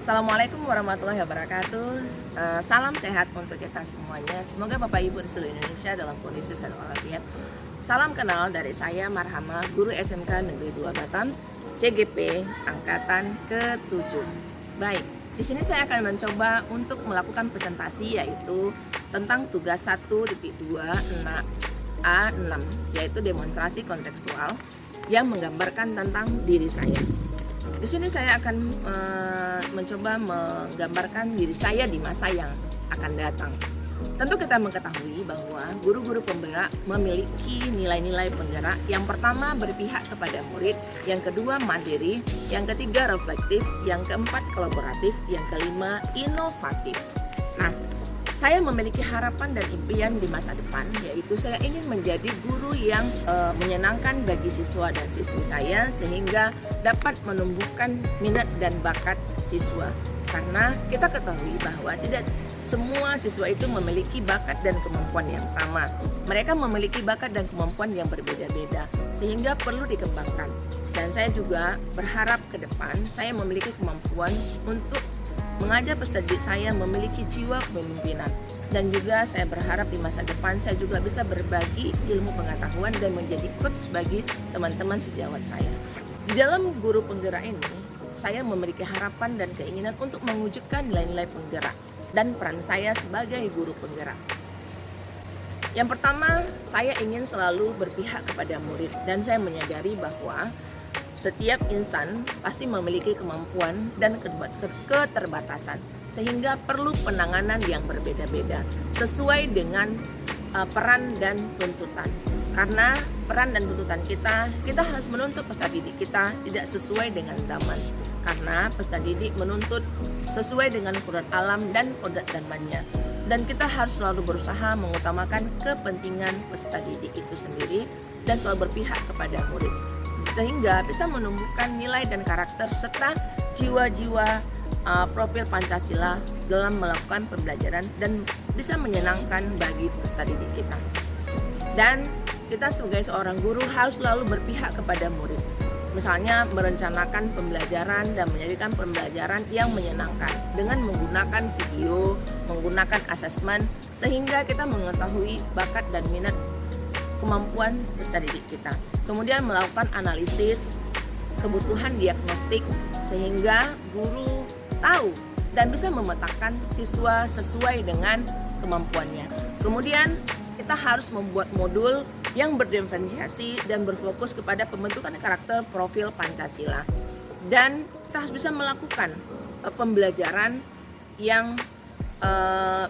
Assalamualaikum warahmatullahi wabarakatuh. Salam sehat untuk kita semuanya. Semoga Bapak Ibu di seluruh Indonesia dalam kondisi sehat walafiat. Salam kenal dari saya Marhama, guru SMK Negeri 2 Batam, CGP angkatan ke-7. Baik, di sini saya akan mencoba untuk melakukan presentasi yaitu tentang tugas 1.2 A6, yaitu demonstrasi kontekstual yang menggambarkan tentang diri saya. Di sini saya akan mencoba menggambarkan diri saya di masa yang akan datang. Tentu kita mengetahui bahwa guru-guru penggerak memiliki nilai-nilai penggerak. Yang pertama berpihak kepada murid, yang kedua mandiri, yang ketiga reflektif, yang keempat kolaboratif, yang kelima inovatif. Nah, saya memiliki harapan dan impian di masa depan, yaitu saya ingin menjadi guru yang menyenangkan bagi siswa dan siswi saya sehingga dapat menumbuhkan minat dan bakat siswa. Karena kita ketahui bahwa tidak semua siswa itu memiliki bakat dan kemampuan yang sama. Mereka memiliki bakat dan kemampuan yang berbeda-beda sehingga perlu dikembangkan. Dan saya juga berharap ke depan saya memiliki kemampuan untuk mengajar peserta didik saya memiliki jiwa kepemimpinan, dan juga saya berharap di masa depan saya juga bisa berbagi ilmu pengetahuan dan menjadi coach bagi teman-teman sejawat saya. Di dalam guru penggerak ini, saya memiliki harapan dan keinginan untuk mewujudkan nilai-nilai penggerak dan peran saya sebagai guru penggerak. Yang pertama, saya ingin selalu berpihak kepada murid, dan saya menyadari bahwa setiap insan pasti memiliki kemampuan dan keterbatasan, sehingga perlu penanganan yang berbeda-beda sesuai dengan peran dan tuntutan. Karena peran dan tuntutan kita harus menuntut peserta didik kita tidak sesuai dengan zaman. Karena peserta didik menuntut sesuai dengan kodrat alam dan kodrat zamannya. Dan kita harus selalu berusaha mengutamakan kepentingan peserta didik itu sendiri dan selalu berpihak kepada murid, sehingga bisa menumbuhkan nilai dan karakter serta jiwa-jiwa profil Pancasila dalam melakukan pembelajaran dan bisa menyenangkan bagi peserta didik kita. Dan kita sebagai seorang guru harus selalu berpihak kepada murid. Misalnya merencanakan pembelajaran dan menjadikan pembelajaran yang menyenangkan dengan menggunakan video, menggunakan asesmen, sehingga kita mengetahui bakat dan minat kemampuan peserta didik kita. Kemudian melakukan analisis kebutuhan diagnostik sehingga guru tahu dan bisa memetakan siswa sesuai dengan kemampuannya. Kemudian kita harus membuat modul yang berdiferensiasi dan berfokus kepada pembentukan karakter profil Pancasila. Dan kita harus bisa melakukan pembelajaran yang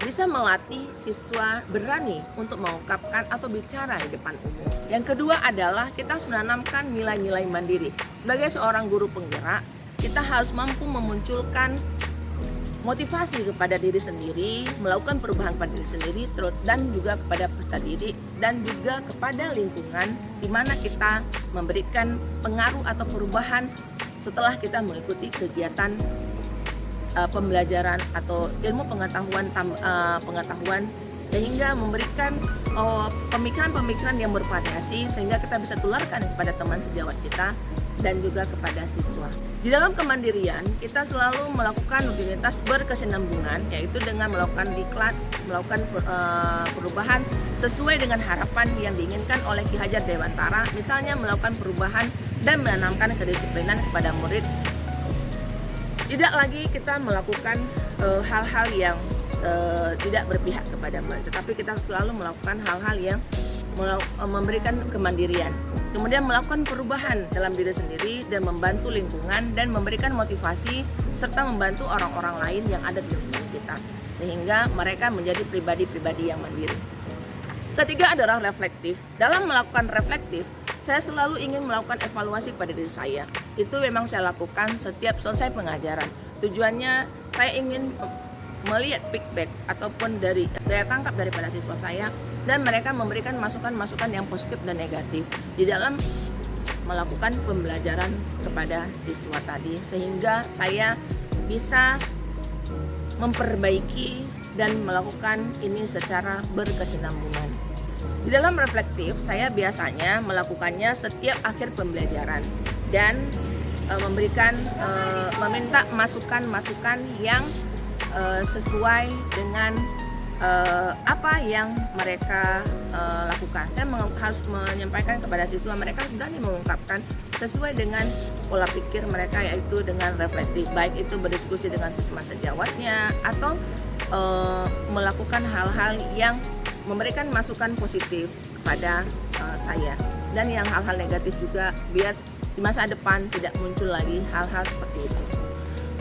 bisa melatih siswa berani untuk mengungkapkan atau bicara di depan umum. Yang kedua adalah kita harus menanamkan nilai-nilai mandiri. Sebagai seorang guru penggerak, kita harus mampu memunculkan motivasi kepada diri sendiri, melakukan perubahan pada diri sendiri, dan juga kepada peserta didik, dan juga kepada lingkungan di mana kita memberikan pengaruh atau perubahan setelah kita mengikuti kegiatan pembelajaran atau ilmu pengetahuan sehingga memberikan pemikiran-pemikiran yang bervariasi sehingga kita bisa tularkan kepada teman sejawat kita dan juga kepada siswa. Di dalam kemandirian, kita selalu melakukan rutinitas berkesinambungan, yaitu dengan melakukan diklat, melakukan perubahan sesuai dengan harapan yang diinginkan oleh Ki Hajar Dewantara, misalnya melakukan perubahan dan menanamkan kedisiplinan kepada murid. Tidak lagi kita melakukan hal-hal yang tidak berpihak kepada murid, tetapi kita selalu melakukan hal-hal yang memberikan kemandirian. Kemudian melakukan perubahan dalam diri sendiri dan membantu lingkungan dan memberikan motivasi serta membantu orang-orang lain yang ada di lingkungan kita sehingga mereka menjadi pribadi-pribadi yang mandiri. Ketiga adalah reflektif. Dalam melakukan reflektif, saya selalu ingin melakukan evaluasi pada diri saya. Itu memang saya lakukan setiap selesai pengajaran. Tujuannya saya ingin melihat feedback ataupun dari daya tangkap daripada siswa saya, dan mereka memberikan masukan-masukan yang positif dan negatif di dalam melakukan pembelajaran kepada siswa tadi, sehingga saya bisa memperbaiki dan melakukan ini secara berkesinambungan. Di dalam reflektif, saya biasanya melakukannya setiap akhir pembelajaran, dan meminta masukan-masukan yang sesuai dengan apa yang mereka lakukan. Saya harus menyampaikan kepada siswa mereka berani mengungkapkan sesuai dengan pola pikir mereka, yaitu dengan reflektif, baik itu berdiskusi dengan sesama sejawatnya atau melakukan hal-hal yang memberikan masukan positif kepada saya, dan yang hal-hal negatif juga biar di masa depan tidak muncul lagi hal-hal seperti itu.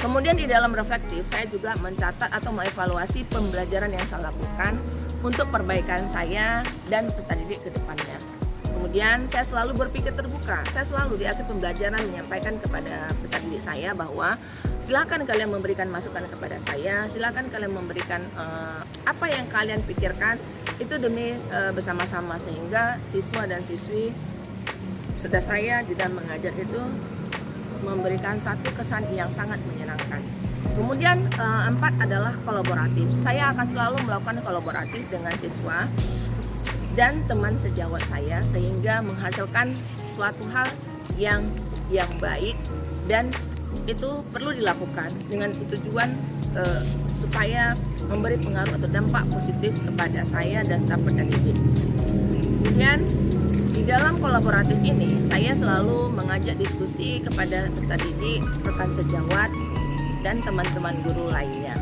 Kemudian di dalam reflektif saya juga mencatat atau mengevaluasi pembelajaran yang saya lakukan untuk perbaikan saya dan peserta didik ke depannya. Kemudian saya selalu berpikir terbuka. Saya selalu di akhir pembelajaran menyampaikan kepada peserta didik saya bahwa silakan kalian memberikan masukan kepada saya, silakan kalian memberikan apa yang kalian pikirkan itu demi bersama-sama, sehingga siswa dan siswi serta saya di dalam mengajar itu memberikan satu kesan yang sangat menyenangkan. Kemudian 4 adalah kolaboratif. Saya akan selalu melakukan kolaboratif dengan siswa dan teman sejawat saya sehingga menghasilkan suatu hal yang baik, dan itu perlu dilakukan dengan tujuan supaya memberi pengaruh atau dampak positif kepada saya dan staf pendidik. Kemudian di dalam kolaboratif ini saya selalu mengajak diskusi kepada peserta didik, rekan sejawat, dan teman-teman guru lainnya.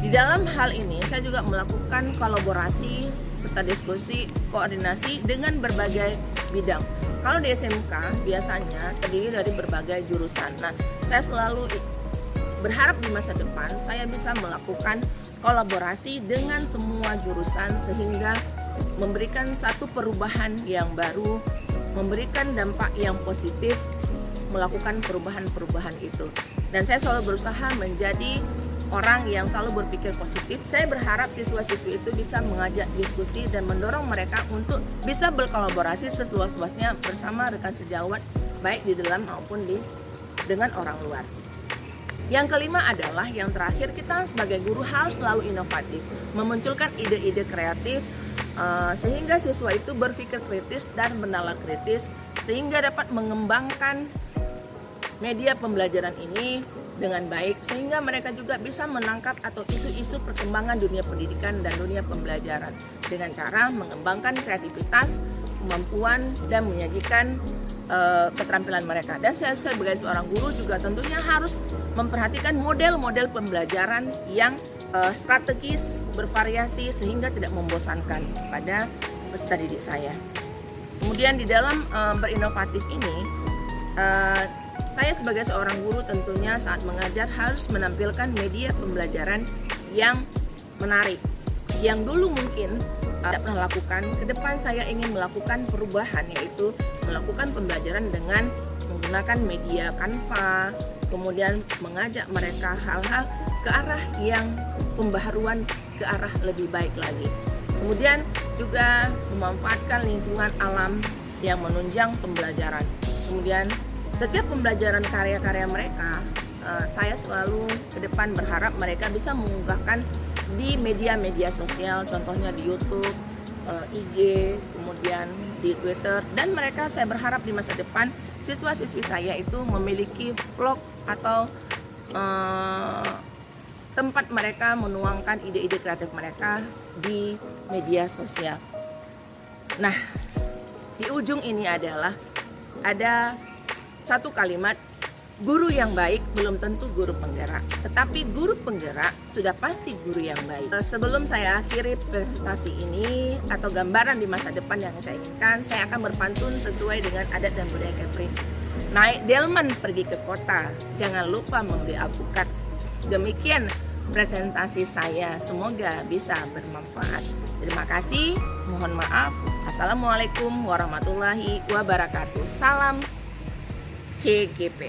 Di dalam hal ini saya juga melakukan kolaborasi serta diskusi koordinasi dengan berbagai bidang. Kalau di SMK biasanya terdiri dari berbagai jurusan. Nah, saya selalu berharap di masa depan saya bisa melakukan kolaborasi dengan semua jurusan sehingga memberikan satu perubahan yang baru, memberikan dampak yang positif, melakukan perubahan-perubahan itu. Dan saya selalu berusaha menjadi orang yang selalu berpikir positif. Saya berharap siswa-siswi itu bisa mengajak diskusi dan mendorong mereka untuk bisa berkolaborasi seluas-luasnya bersama rekan sejawat, baik di dalam maupun dengan orang luar. Yang kelima adalah yang terakhir, kita sebagai guru harus selalu inovatif, memunculkan ide-ide kreatif sehingga siswa itu berpikir kritis dan bernalar kritis sehingga dapat mengembangkan media pembelajaran ini dengan baik, sehingga mereka juga bisa menangkap atau isu-isu perkembangan dunia pendidikan dan dunia pembelajaran dengan cara mengembangkan kreativitas, kemampuan, dan menyajikan keterampilan mereka. Dan saya sebagai seorang guru juga tentunya harus memperhatikan model-model pembelajaran yang strategis, bervariasi sehingga tidak membosankan pada peserta didik saya. Kemudian di dalam berinovatif ini, saya sebagai seorang guru tentunya saat mengajar harus menampilkan media pembelajaran yang menarik, yang dulu mungkin tidak pernah lakukan. Ke depan saya ingin melakukan perubahan, yaitu melakukan pembelajaran dengan menggunakan media Canva, kemudian mengajak mereka hal-hal ke arah yang pembaharuan, ke arah lebih baik lagi. Kemudian juga memanfaatkan lingkungan alam yang menunjang pembelajaran. Kemudian setiap pembelajaran karya-karya mereka, saya selalu ke depan berharap mereka bisa mengunggahkan di media-media sosial, contohnya di YouTube, IG, kemudian di Twitter, dan mereka, saya berharap di masa depan siswa-siswi saya itu memiliki vlog atau tempat mereka menuangkan ide-ide kreatif mereka di media sosial. Nah, di ujung ini adalah ada satu kalimat, guru yang baik belum tentu guru penggerak, tetapi guru penggerak sudah pasti guru yang baik. Sebelum saya akhiri presentasi ini atau gambaran di masa depan yang saya inginkan, saya akan berpantun sesuai dengan adat dan budaya Kepri. Naik delman pergi ke kota, jangan lupa membeli alpukat. Demikian presentasi saya, semoga bisa bermanfaat. Terima kasih, mohon maaf. Assalamualaikum warahmatullahi wabarakatuh. Salam KGP.